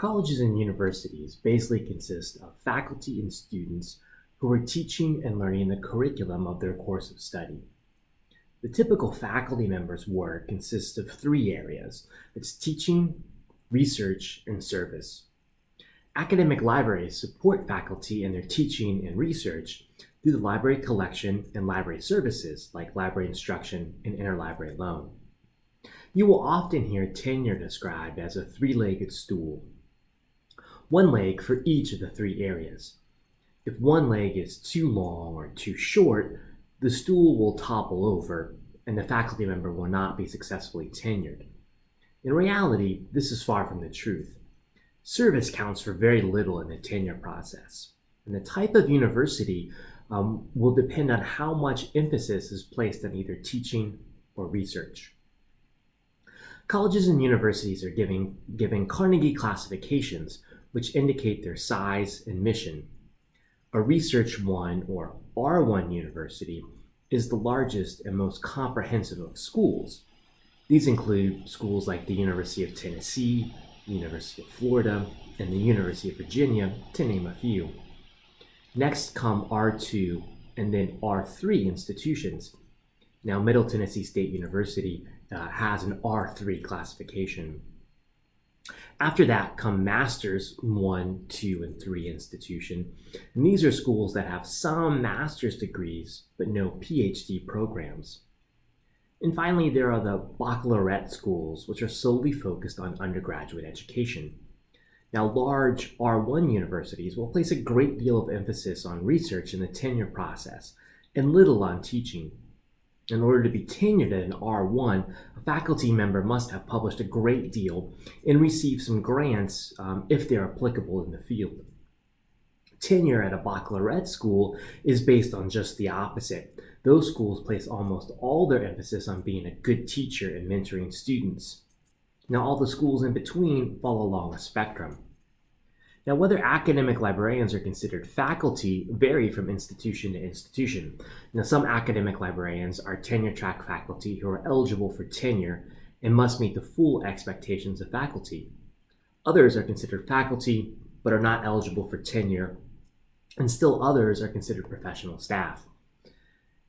Colleges and universities basically consist of faculty and students who are teaching and learning the curriculum of their course of study. The typical faculty member's work consists of three areas. It's teaching, research, and service. Academic libraries support faculty in their teaching and research through the library collection and library services like library instruction and interlibrary loan. You will often hear tenure described as a three-legged stool. One leg for each of the three areas. If one leg is too long or too short, the stool will topple over and the faculty member will not be successfully tenured. In reality, this is far from the truth. Service counts for very little in the tenure process, and the type of university will depend on how much emphasis is placed on either teaching or research. Colleges and universities are given Carnegie classifications, which indicate their size and mission. A Research 1 or R1 university is the largest and most comprehensive of schools. These include schools like the University of Tennessee, the University of Florida, and the University of Virginia, to name a few. Next come R2 and then R3 institutions. Now, Middle Tennessee State University has an R3 classification. After that come Masters 1, 2, and 3 institution, and these are schools that have some master's degrees but no PhD programs. And finally, there are the baccalaureate schools, which are solely focused on undergraduate education. Now, large R1 universities will place a great deal of emphasis on research in the tenure process and little on teaching. In order to be tenured at an R1, a faculty member must have published a great deal and receive some grants if they're applicable in the field. Tenure at a baccalaureate school is based on just the opposite. Those schools place almost all their emphasis on being a good teacher and mentoring students. Now, all the schools in between fall along a spectrum. Now, whether academic librarians are considered faculty vary from institution to institution. Now, some academic librarians are tenure-track faculty who are eligible for tenure and must meet the full expectations of faculty. Others are considered faculty but are not eligible for tenure, and still others are considered professional staff.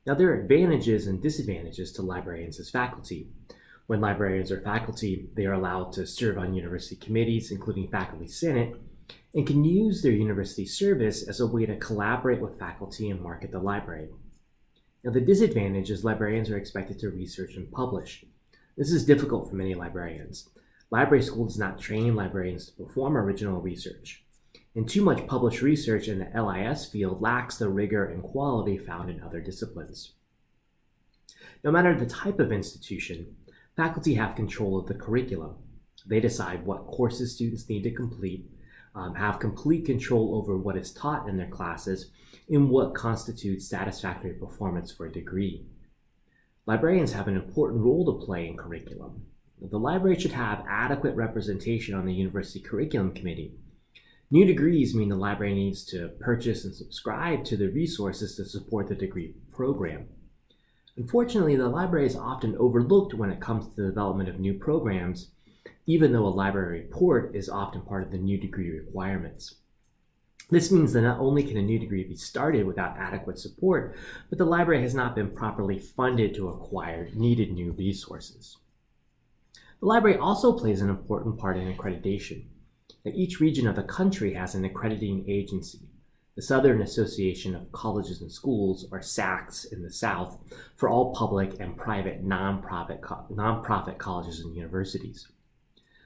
Now, there are advantages and disadvantages to librarians as faculty. When librarians are faculty, they are allowed to serve on university committees, including faculty senate, and can use their university service as a way to collaborate with faculty and market the library. Now, the disadvantage is librarians are expected to research and publish. This is difficult for many librarians. Library school does not train librarians to perform original research, and too much published research in the LIS field lacks the rigor and quality found in other disciplines. No matter the type of institution, faculty have control of the curriculum. They decide what courses students need to complete, have complete control over what is taught in their classes, and what constitutes satisfactory performance for a degree. Librarians have an important role to play in curriculum. The library should have adequate representation on the University Curriculum Committee. New degrees mean the library needs to purchase and subscribe to the resources to support the degree program. Unfortunately, the library is often overlooked when it comes to the development of new programs, even though a library report is often part of the new degree requirements. This means that not only can a new degree be started without adequate support, but the library has not been properly funded to acquire needed new resources. The library also plays an important part in accreditation. Now, each region of the country has an accrediting agency. The Southern Association of Colleges and Schools, or SACS in the South, for all public and private nonprofit colleges and universities.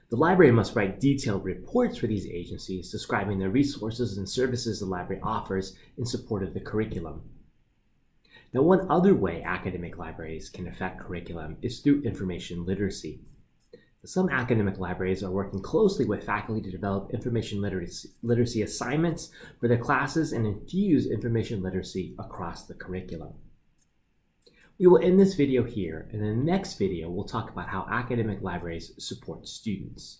The library must write detailed reports for these agencies describing the resources and services the library offers in support of the curriculum. Now, one other way academic libraries can affect curriculum is through information literacy. Some academic libraries are working closely with faculty to develop information literacy assignments for their classes and infuse information literacy across the curriculum. We will end this video here, and in the next video, we'll talk about how academic libraries support students.